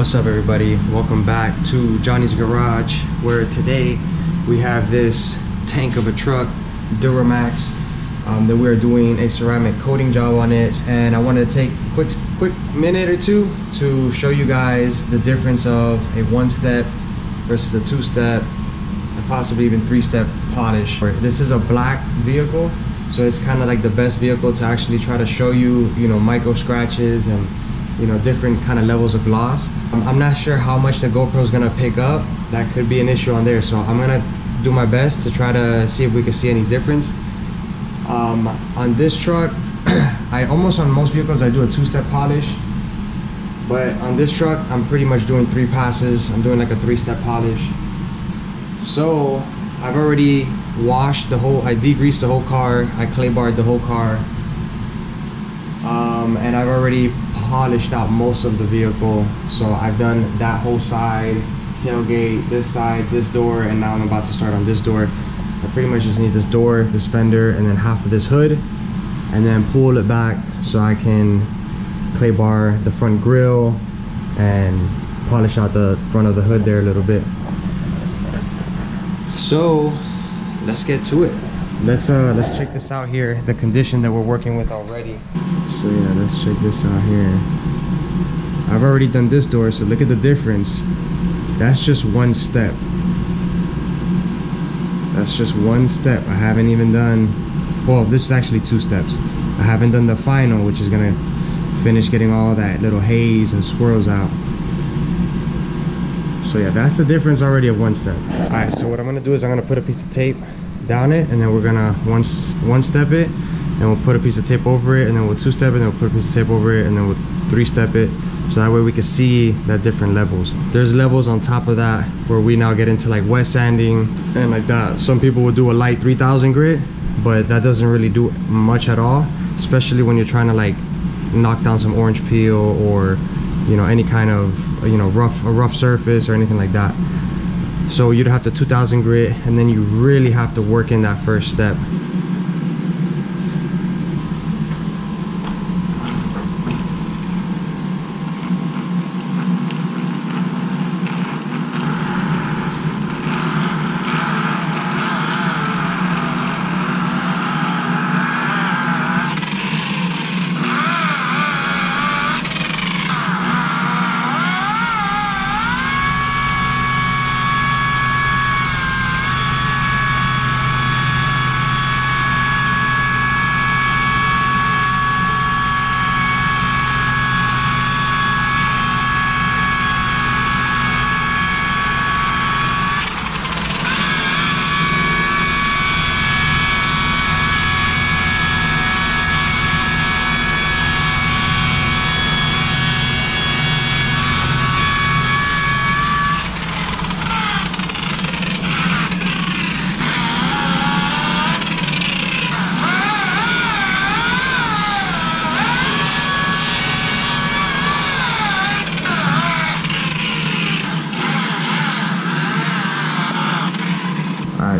What's up, everybody? Welcome back to Johnny's Garage, where today we have this tank of a truck, Duramax, that we're doing a ceramic coating job on it. And I wanted to take a quick minute or two to show you guys the difference of a one-step versus a two-step and possibly even three-step polish. This is a black vehicle, so it's kind of like the best vehicle to actually try to show you, micro scratches and different kind of levels of gloss. I'm not sure how much the GoPro is gonna pick up. That could be an issue on there, so I'm gonna do my best to try to see if we can see any difference. On this truck, on most vehicles I do a two-step polish, but on this truck I'm pretty much doing 3 passes. I'm doing like a 3-step polish. So I've already washed I degreased the whole car, I clay barred the whole car, and I've already polished out most of the vehicle. So I've done that whole side, tailgate, this side, this door, and now I'm about to start on this door. I pretty much just need this door, this fender, and then half of this hood, and then pull it back so I can clay bar the front grille and polish out the front of the hood there a little bit. So let's get to it. Let's check this out here, the condition that we're working with already. So yeah, let's check this out here. I've already done this door, so look at the difference. That's just one step. That's just one step. I haven't even done, well, this is actually 2 steps. I haven't done the final, which is gonna finish getting all that little haze and swirls out. So yeah, that's the difference already of 1 step. All right, so what I'm gonna do is I'm gonna put a piece of tape down it, and then we're gonna one step it, and we'll put a piece of tape over it, and then we'll 2-step it, and then we'll put a piece of tape over it, and then we'll 3-step it, so that way we can see that different levels. There's levels on top of that where we now get into like wet sanding and like that. Some people will do a light 3000 grit, but that doesn't really do much at all, especially when you're trying to like knock down some orange peel or any kind of rough surface or anything like that. So you'd have to 2000 grit, and then you really have to work in that first step.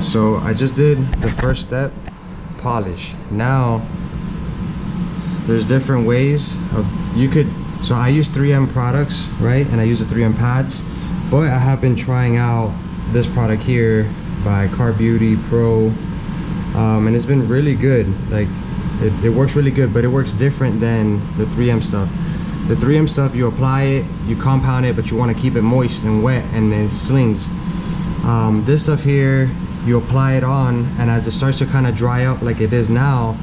So I just did the first step, polish. Now there's different ways of so I use 3M products, right? And I use the 3M pads, but I have been trying out this product here by Car Beauty Pro, and it's been really good. Like it works really good, but it works different than the 3M stuff. The 3M stuff, you apply it, you compound it, but you want to keep it moist and wet, and it slings. This stuff here, you apply it on, and as it starts to kind of dry up like it is now,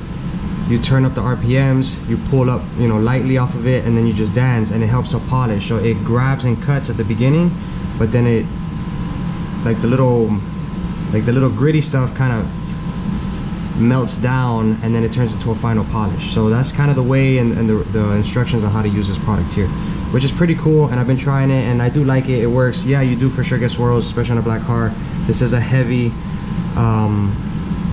you turn up the RPMs, you pull up lightly off of it, and then you just dance, and it helps to polish. So it grabs and cuts at the beginning, but then it the little gritty stuff kind of melts down, and then it turns into a final polish. So that's kind of the way and the instructions on how to use this product here, which is pretty cool. And I've been trying it, and I do like it. It works. Yeah, you do for sure get swirls, especially on a black car. This is a heavy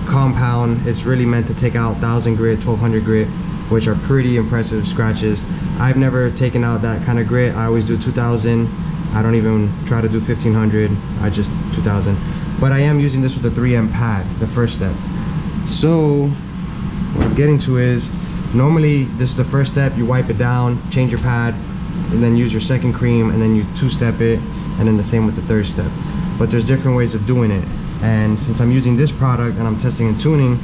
compound. It's really meant to take out 1000 grit, 1200 grit, which are pretty impressive scratches. I've never taken out that kind of grit. I always do 2000. I don't even try to do 1500. I just 2000. But I am using this with the 3M pad, the first step. So what I'm getting to is, normally this is the first step. You wipe it down, change your pad, and then use your second cream, and then you two-step it, and then the same with the third step. But there's different ways of doing it, and since I'm using this product and I'm testing and tuning,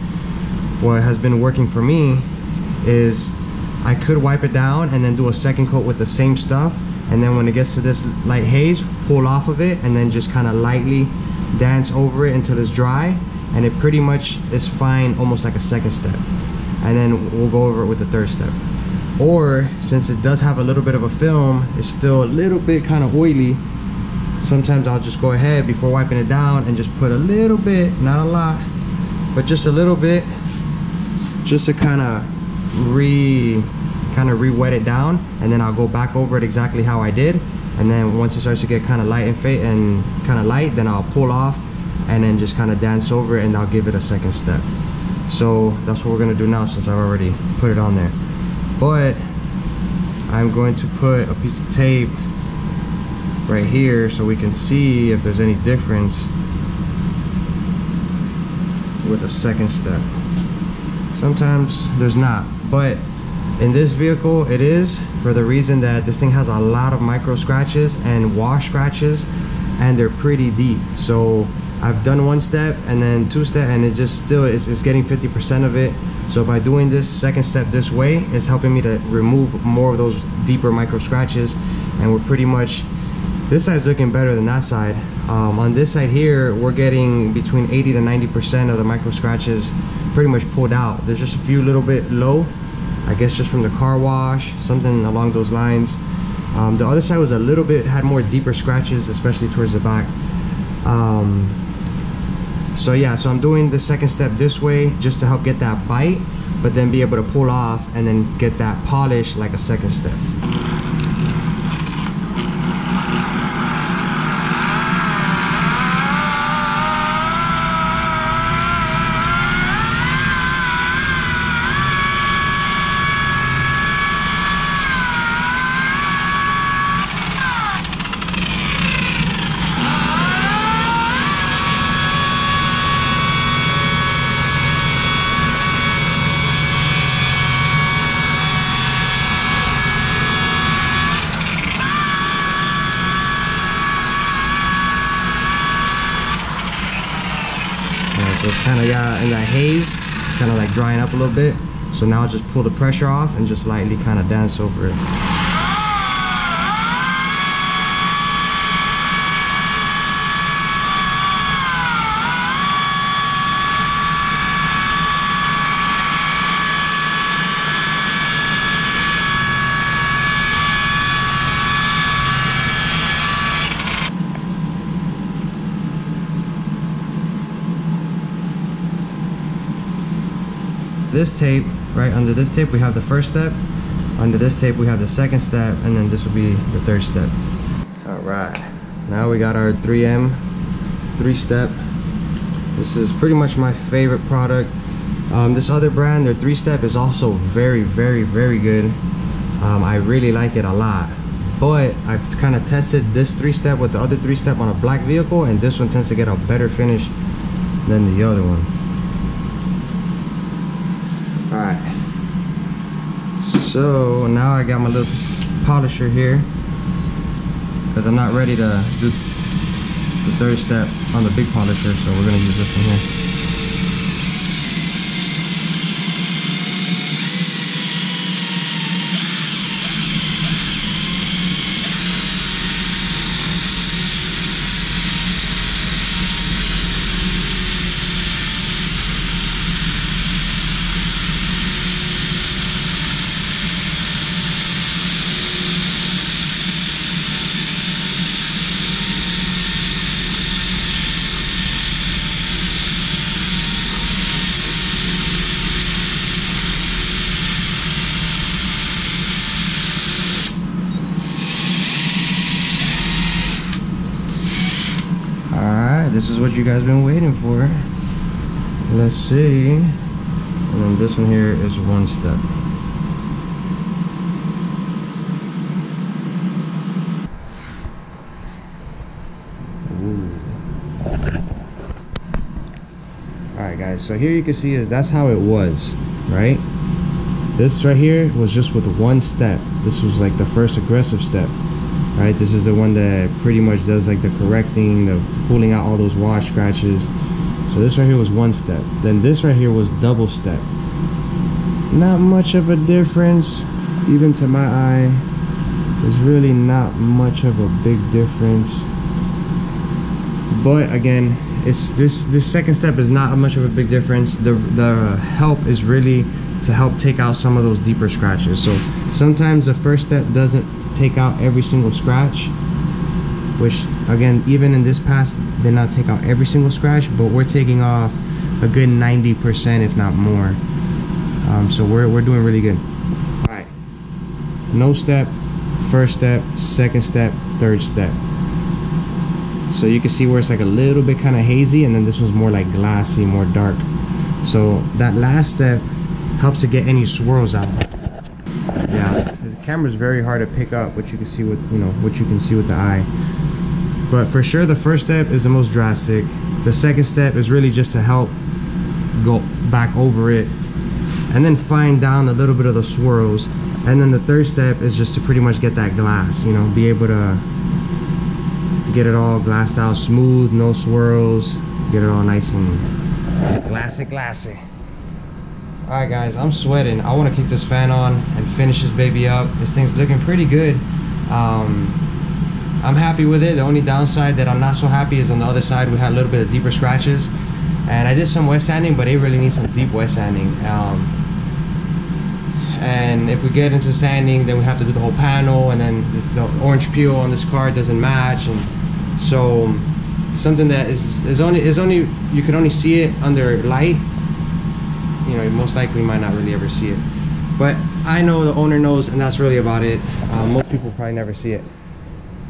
what has been working for me is I could wipe it down and then do a second coat with the same stuff, and then when it gets to this light haze, pull off of it and then just kind of lightly dance over it until it's dry, and it pretty much is fine, almost like a second step. And then we'll go over it with the third step. Or since it does have a little bit of a film, it's still a little bit kind of oily, sometimes I'll just go ahead before wiping it down and just put a little bit, not a lot, but just a little bit, just to kind of re-wet it down, and then I'll go back over it exactly how I did, and then once it starts to get kind of light and kind of light, then I'll pull off and then just kind of dance over it, and I'll give it a second step. So that's what we're gonna do now, since I've already put it on there. But I'm going to put a piece of tape right here so we can see if there's any difference with a second step. Sometimes there's not, but in this vehicle it is, for the reason that this thing has a lot of micro scratches and wash scratches, and they're pretty deep. So I've done one step and then two step, and it just still is getting 50% of it. So by doing this second step this way, it's helping me to remove more of those deeper micro scratches, and we're pretty much, this side's looking better than that side. On this side here, we're getting between 80 to 90% of the micro scratches pretty much pulled out. There's just a few little bit low, I guess just from the car wash, something along those lines. The other side was a little bit, had more deeper scratches, especially towards the back. So yeah, so I'm doing the second step this way just to help get that bite, but then be able to pull off and then get that polish like a second step. So it's kind of, yeah, in that haze, kind of like drying up a little bit. So now I'll just pull the pressure off and just lightly kind of dance over it. This tape, right under this tape we have the first step, under this tape we have the second step, and then this will be the third step. All right, now we got our 3M 3-step. This is pretty much my favorite product. This other brand, their 3-step, is also very, very, very good. I really like it a lot, but I've kind of tested this 3-step with the other 3-step on a black vehicle, and this one tends to get a better finish than the other one. Alright, so now I got my little polisher here because I'm not ready to do the third step on the big polisher, so we're going to use this one here. This is what you guys been waiting for. Let's see. And then this one here is 1 step. Alright guys, so here you can see is that's how it was, right? This right here was just with one step. This was like the first aggressive step, right? This is the one that pretty much does like the correcting, the pulling out all those wash scratches. So this right here was one step. Then this right here was double step. Not much of a difference, even to my eye. There's really not much of a big difference. But again, it's this second step is not much of a big difference. The help is really to help take out some of those deeper scratches. So sometimes the first step doesn't take out every single scratch, which again, even in this pass, did not take out every single scratch, but we're taking off a good 90%, if not more. So we're doing really good. All right, no step, first step, second step, third step. So you can see where it's like a little bit kind of hazy, and then this one's more like glassy, more dark. So that last step helps to get any swirls out. Yeah, the camera's very hard to pick up what you can see with, you know, what you can see with the eye. But for sure, the first step is the most drastic. The second step is really just to help go back over it and then fine down a little bit of the swirls. And then the third step is just to pretty much get that glass, you know, be able to get it all glassed out smooth, no swirls, get it all nice and glassy. All right guys, I'm sweating. I want to kick this fan on and finish this baby up. This thing's looking pretty good. I'm happy with it. The only downside that I'm not so happy is on the other side we had a little bit of deeper scratches, and I did some wet sanding, but it really needs some deep wet sanding. And if we get into sanding, then we have to do the whole panel, and then the orange peel on this car doesn't match, and so something that is only you can only see it under light. You know, you most likely might not really ever see it, but I know the owner knows, and that's really about it. Most people probably never see it,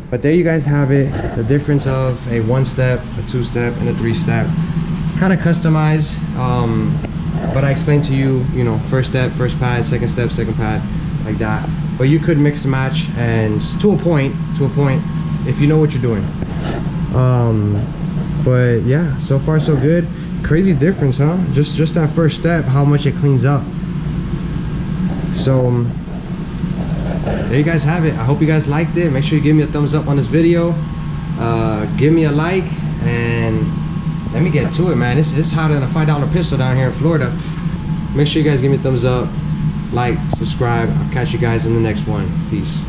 but there you guys have it, the difference of a 1-step, a 2-step, and a 3-step. Kind of customized, but I explained to you, you know, first step, first pad, second step, second pad, like that. But you could mix and match, and to a point, if you know what you're doing. But yeah, so far so good. Crazy difference, huh? Just that first step, how much it cleans up. So there you guys have it. I hope you guys liked it. Make sure you give me a thumbs up on this video. Give me a like, and let me get to it, man. It's hotter than a $5 pistol down here in Florida. Make sure you guys give me a thumbs up, like, subscribe. I'll catch you guys in the next one. Peace.